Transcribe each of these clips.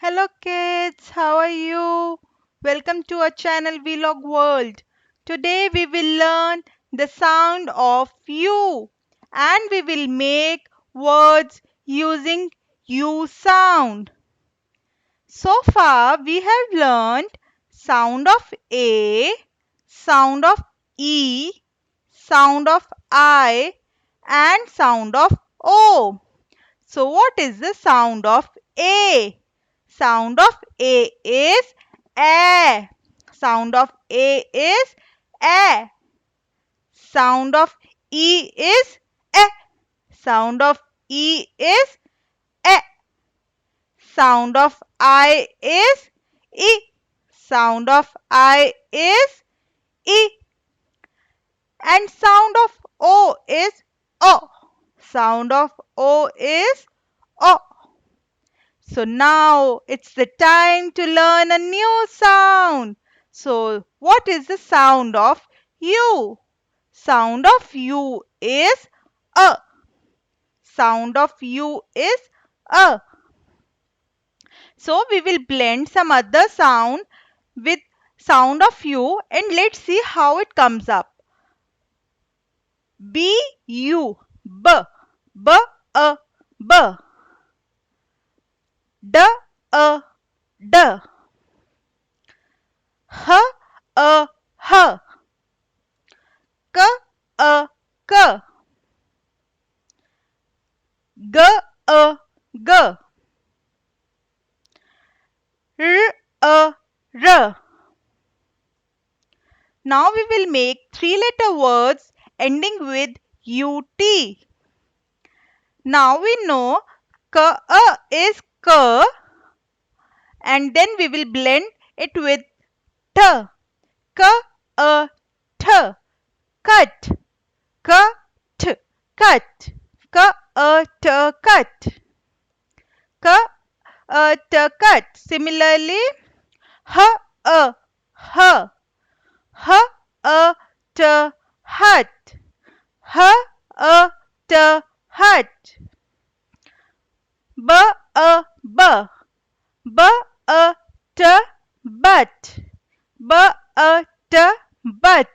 Hello kids, how are you? Welcome to our channel Vlog World. Today we will learn the sound of U and we will make words using U sound. So far we have learned sound of A, sound of E, sound of I and sound of O. So what is the sound of A? Sound of A is A. Sound of A is A. Sound of E is A. Sound of E is A. Sound of I is E. Sound of I is E. And sound of O is O. Sound of O is O. So now it's the time to learn a new sound. So what is the sound of U? Sound of U is A. Sound of U is A. So we will blend some other sound with sound of U and let's see how it comes up. B U B B A B D A D H A H K A K G A G R A R. Now we will make three-letter words ending with UT. Now we know K is K and then we will blend it with T. K T cut. K T cut. K T cut. K T cut. Similarly, H H H T hut. H T hut. B B B T but. B T but.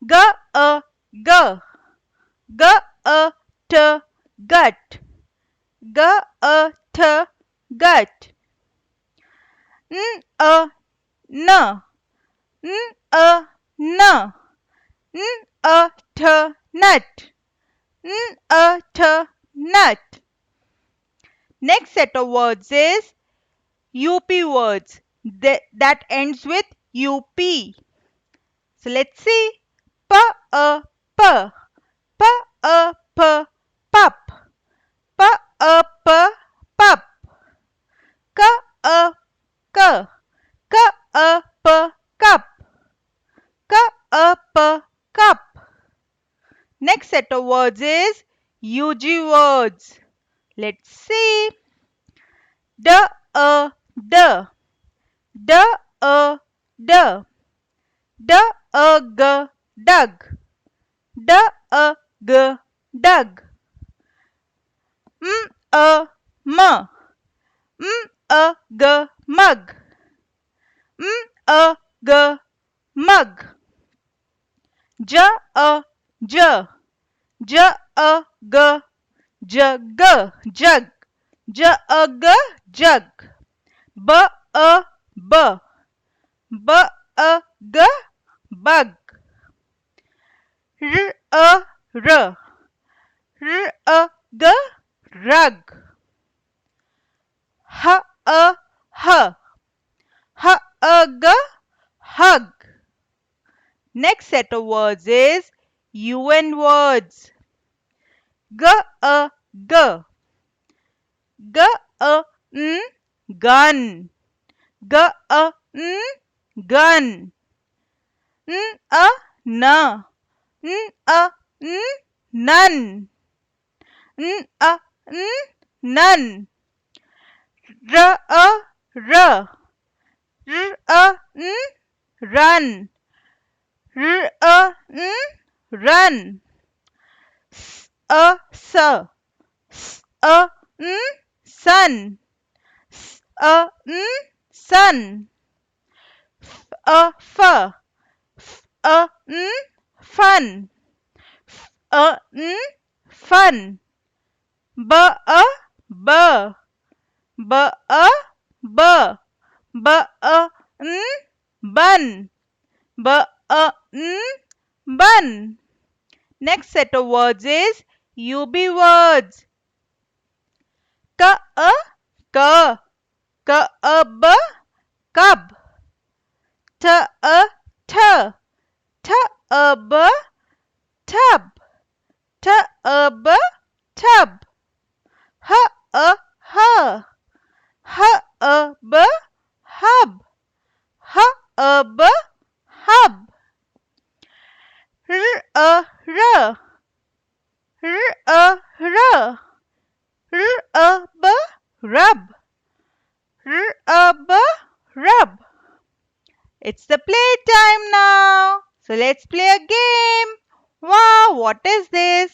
G G G T gut. G T gut. N N N N T nut. N T nut. Next set of words is UP words that ends with UP. So let's see. P A P P A P pup. P A P pup. K A K K A P cup. K A P cup. Next set of words is UG words. Let's see. D A D D A D D A G dug. D A G dug. M A M M A G mug. M A G mug. J A J J A G jug. Jug. J A G jug. B A B B A G bug. R A R R A G rug. H A H H A G hug. Next set of words is UN words. G A G G A N gun. G A N gun. N A N N A N none. N A N none. R A R R A N run. R A N run. S A S S A N sun. sun. F, fun. Fun. B, b, b, b, b, bun. B, bun. Next set of words is UB words. K, k, k, b, cub. T, t, t, b, tub. T, b, tub. H, h, h, b, hub. H, b, hub. R, r, r, r, b, rub. R, b, rub. It's the playtime now. So let's play a game. Wow, what is this?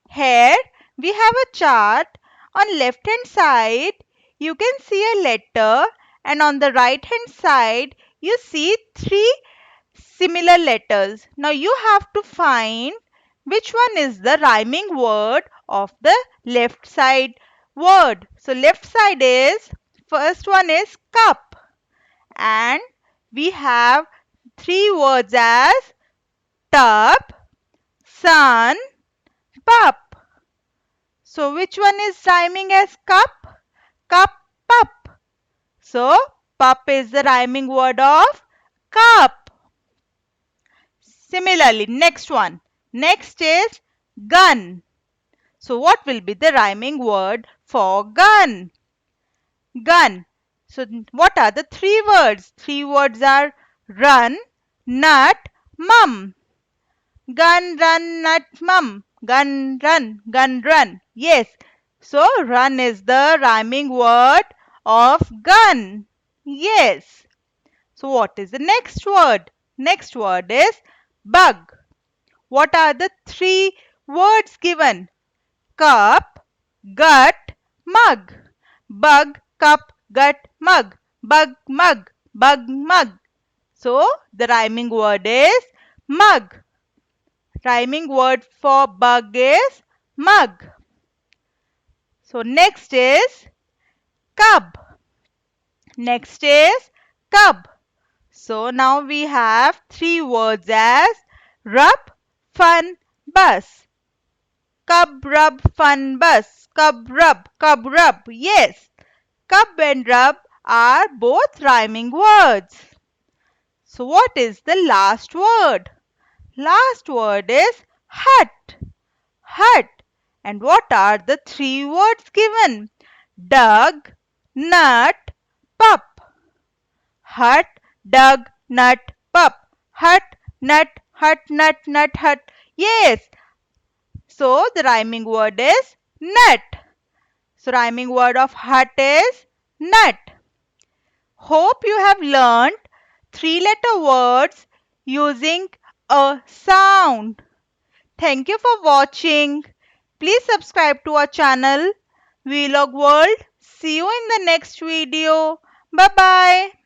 Here we have a chart. On left hand side, you can see a letter, and on the right hand side, you see three similar letters. Now you have to find which one is the rhyming word of the left side word. So left side is, first one is cup, and we have three words as tub, sun, pup. So which one is rhyming as cup? Cup, pup. So pup is the rhyming word of cup. Similarly, next one. Next is gun. So what will be the rhyming word for gun? Gun. So what are the three words? Three words are run, nut, mum. Gun, run, nut, mum. Gun, run, gun, run. Yes. So run is the rhyming word of gun. Yes. So what is the next word? Next word is bug. What are the three words given? Cup, gut, mug. Bug, cup, gut, mug. Bug, mug. Bug, mug. So the rhyming word is mug. Rhyming word for bug is mug. So next is cub. Next is cub. So now we have three words as rub, fun, bus. Cub, rub, fun, bus. Cub, rub, cub, rub. Yes, cub and rub are both rhyming words. So what is the last word? Last word is hut. Hut. And what are the three words given? Dug, nut, pup. Hut, dug, nut, pup. Hut, nut, nut, hut. Yes. So the rhyming word is nut. So rhyming word of hut is nut. Hope you have learned three-letter words using a sound. Thank you for watching. Please subscribe to our channel Vlog World. See you in the next video. Bye bye.